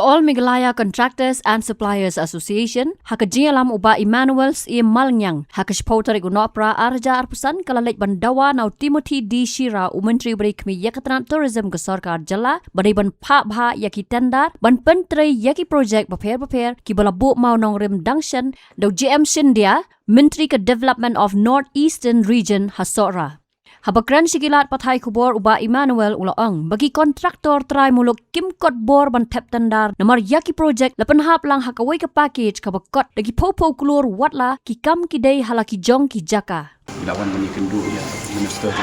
All Meghalaya Contractors and Suppliers Association hakajialam uba Emmanuels I Malnyang hakashpautar igunopra arja arpusan kalalek bandawa nau Timothy D. Shira Menteri Berikmi Yakatan Tourism ke Sarkar Jala bariban pak bha yaki tendar ban pentre yaki projek baper ki balabu mau nong rim dangshan dau JM Shindia Menteri ke Development of North Eastern Region Hasora. Habakran sigilat pathai kubor uba Emmanuel ulaang bagi kontraktor try muluk kim kot bor ban tep tendar namar yaki project lapan hap lang hakawai ke package kabakot lagi po keluar watla ki kam ki day halaki jong ki jaka. Ilawan bani kendu ya Minister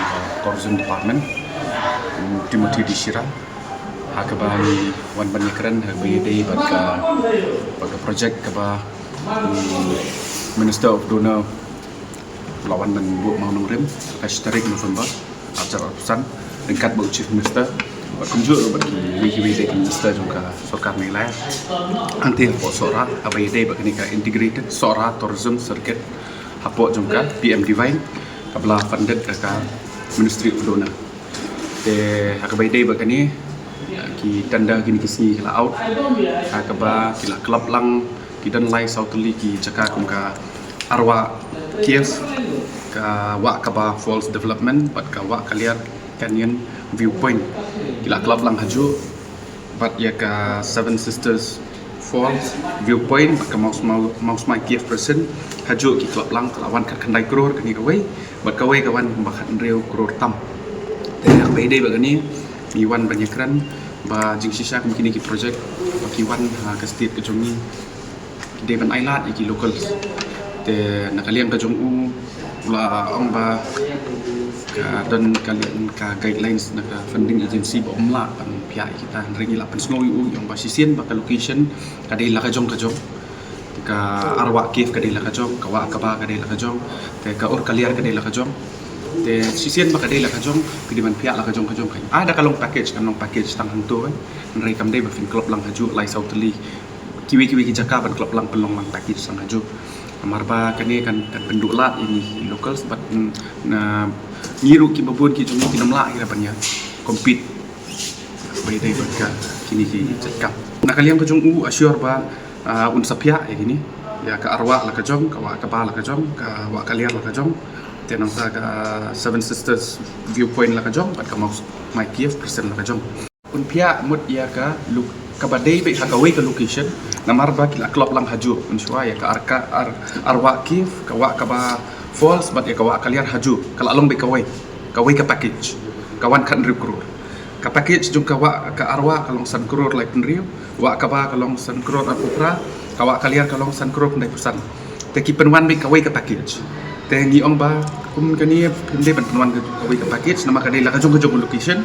Tourism Department Timothy D. Shira hakabani wan bani keren habai day baka project kaba Minister of Donor lawan menbuat mau nongrim tarik November acara pesan dekat bau Chief Minister berkunjung bagi wiki Minister juga Sarkar Meghalaya anti hapok sora abai day bagi nika integrated sora tourism circuit hapok juga PM Divine kabla funded ke Ministry of Donor de hakabai day bagi ni ki tanda gini kisni kila out hakaba kila club lang kidan lai sautuli ki jaka kumka arwa Kiev ka wak kaba Falls Development bat ka wak kaliar Canyon Viewpoint kila club lang haju bat ya ka Seven Sisters Falls Viewpoint bat ka maus mai Kiev person haju ki club lang kelawan ka kandai kror kani kawai bat kawai kawan bakat reu kror tam ya bede bagani iwan banyak kran ba jing sisa kini ki project bakiwan ha ka state ke jongi Devan Island iki locals te nakalian ka jong ula ang ba ka dan kalian ka guidelines na ka funding agency ba umla pan pihak kita ringi la pan snowy yung basisien ba ka location kadila ka jong ka arwa cave kadila ka jong kawa ka ba kadila ka jong te ka or kaliar kadila ka jong te sisien ba kadila ka jong kidi man pihak la ka jong kai ada kalong package tang hantu kan rai kam dei ba fin club lang haju lai sautli kiwi ki jaka ban club lang pelong lang package sang haju marba kani kan penduk lat ini local sebab na ngiru ki babun ki cumi ki namla ira panya compete bai dai berka kini ki cakap nak kalian ke jong assure ba un sapia ya gini ya ka arwa la ka jong ka wa ka ba la ka jong ka wa kalian la ka jong tenang sa ka Seven Sisters Viewpoint la ka jong bat ka mau mai Kiev persen la ka jong un pia mut ya ka look kabadai baik hakawai ke location namar ba kila klub lang haju unsua ya ka arwa Kiev kawa kaba falls bat ya kawa kalian haju kala along baik kawai ke package kawan kan riu krur ka package jung kawa ka arwa kalong san krur like riu wa kaba kalong san krur apura kawa kalian kalong san krur ndai pusan te ki penwan baik kawai ke package te ngi ong ba kum kani pinde penwan kawai ke package nama kadai la ka jung location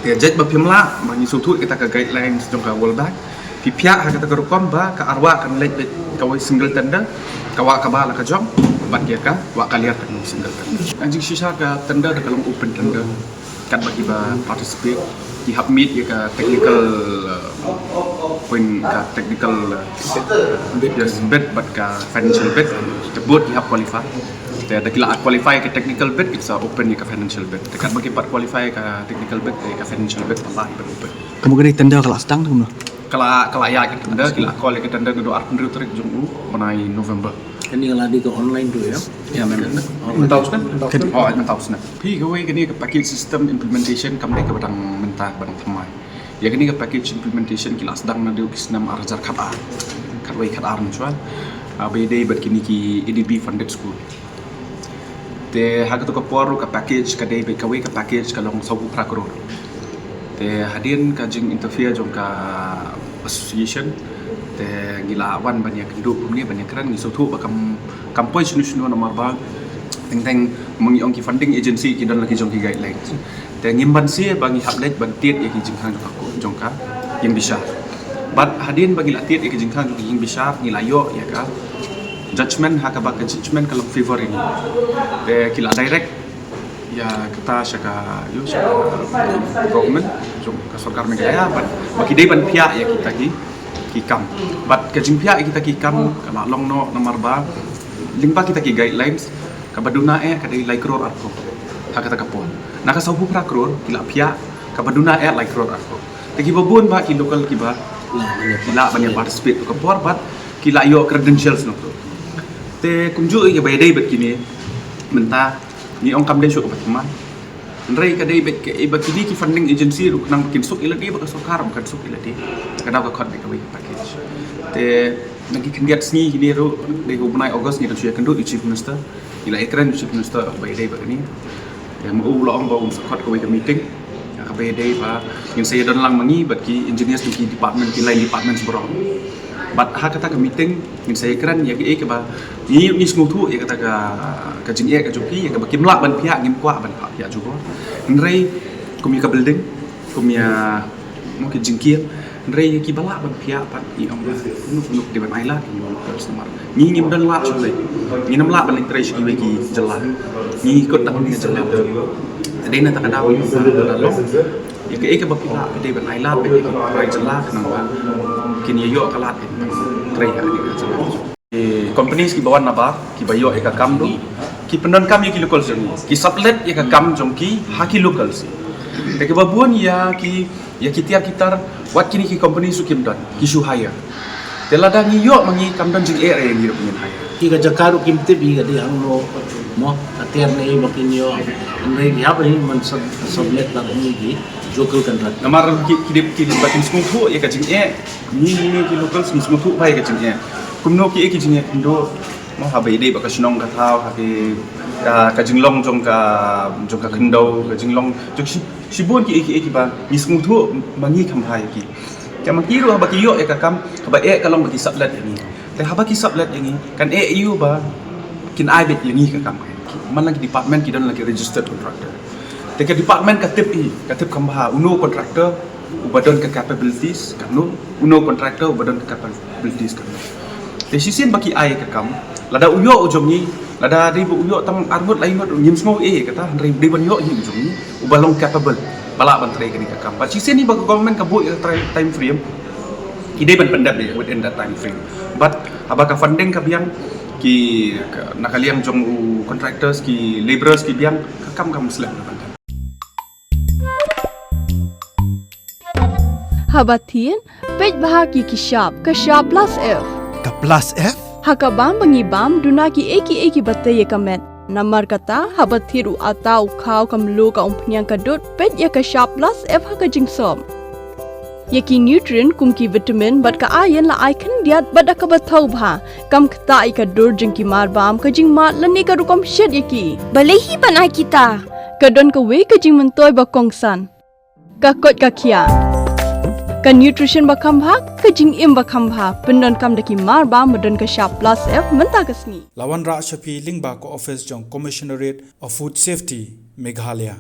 dia judge ba pimla mani sutu kita ke guidelines jongka world bank pipia ha kata kerukom ba ka arwa kan lek kawai single tender kawa ka ba la ka jong bat dia ka wa kalian kan single tender anjing sisa ka tender da kalong open tender kan bagi ba participate di hub meet ya ka technical point ka technical bid bat ka financial bid tebut di hub qualify ada kila qualify ke technical bid it's open ke financial bid dekat bagi part qualify ke technical bid ke financial bid Allah open kamu kena tender kelas sedang tu kalau ya ke tender kila call ke tender ke doa pendiri tarik jumlah menai November ini kalau di ke online tu ya memang mentau sana pi gawe kini ke package system implementation kami ke badang mentah badang thamai ya kini ke package implementation kila sedang na diuk senam arajar khabar kharwai khabar mencuan bede bad kini ki EDB funded school te haga to kaporu ka package ka dei be kawe ka package kalong sabu prakro te hadin ka jing interfere jong ka association te gilawan banyak kendu ni banyak kran ngi sotu ba kampoi sunu nomor ba teng mengi ong ki funding agency ki dan lagi jong ki guidelines te ngimban si bangi hablet ban tiet ya ki jing hang aku jong ka yang bisa bat hadin bagi latiet ya ki jing hang yang bisa ngilayo ya ka judgment hakaba ke judgment kalau favor ini de kila direct ya kita syaka government jom ka Sarkar Meghalaya bagi dei ban pihak ya kita ki kam bat ke jing pihak kita ki kam kana long no nomor ba lingpa kita ki guidelines ka baduna ka dei like kror arko hakata kapon naka sabu pra kror kila pihak ka baduna like kror arko te ki babun ba ki local ki ba kila banyak participate ke por bat kila yo credentials no te kumju ke bay day bet kini menta ni ong kam day syuk bat man nrei ka day bet ke ba kini ki funding agency ru nang kin suk ila di ba sokar kan suk ila di kada ka khot be ka package te nagi kendiat sni kini ru de hubunai August ni tu ya kendu chief minister ila ekran chief minister bay day ba ni yang mau ulang bawa sokot ke meeting KPD pa yang saya don lang mangi bat ki engineers ki department ki lain department seberang bat ha kata ke meeting yang saya keren ya ke ba ni smutu ya kata ka jing ka joki ya ka bakim lak ban pihak ngim kwa ban pihak juga nrei kumia ka building kumia mo ki jingkir nrei ki balak ban pihak pat i ong nuk di ban aila ki semar ni ngim dan lak chule ni nam lak ban nrei ki ki jelan ni ikut tak ni jelan tadi nak tak ada dalam ya ke bapila de ban aila be ke rai jelas nang wa kini yo kalat trai ha ni companies ki bawan naba ki bayo eka kam do ki pendon kam ki local sini ki sublet ya ka kam jong ki haki local si de ke babuan ya ki tiar kitar wat kini ki company su kim don ki su haya telada ni yo mangi kam don jing area ni ro punya haya ki ga jakaru kimte bi ga di ang mo atiar nei makin yo nrei dia ba ni man sublet la ni gi local contract namar ki batin smutu ya ka jing ni ki local smutu bai ka jing kumno ki jing indo mo ha bai dei ba ka sinong ka thau ha ki ka jinglong jong ka khndau ka jinglong jong sibon ki ba ni smutu mangi kham hai ki ka maki ro ba ki yo ka kam ba ka long ba ki sublet ni te ha ba ki sublet ni kan eu ba kin ai bet ni ka kam man lagi department kita lagi registered contractor. Dekat department katip kambah uno contractor ubadon ke capabilities kanu uno contractor ubadon ke capabilities kanu. Decision bagi ai ke kam lada uyo ujung ni lada di uyo tam arbut lain ngim semua kata dari di ban yo ni ujung ni ubalong capable balak ban trai ke kam. Decision ni bagi government ka buat time frame ide ban pendat within that time frame. But abaka funding ka biang ki nakaliang jong contractors ki laborers ki biang kam selem na bandan Habatin pej bahagi ki shop ka shop plus F Ka plus F hakabam bangibam duna ki eki batay kamet namar kata habathiru atau khaw kamlu ka umpnyang kadut pej ya ka shop plus F haka jingsom Yaki nutrient kum ki vitamin bat ka iron la icon diat bada ka bathau bha kam khta i ka dur jing ki mar bam ka jing ma lani ka rukom shed yaki balehi banai kita ka don ka we ka jing mentoy ba kongsan ka kot ka khia ka nutrition ba kham bha ka jing im ba kham bha pendon kam daki mar bam madon ka sharp plus F menta kasni Lawan Ra Shafi Lingba ko office jong Commissionerate of Food Safety Meghalaya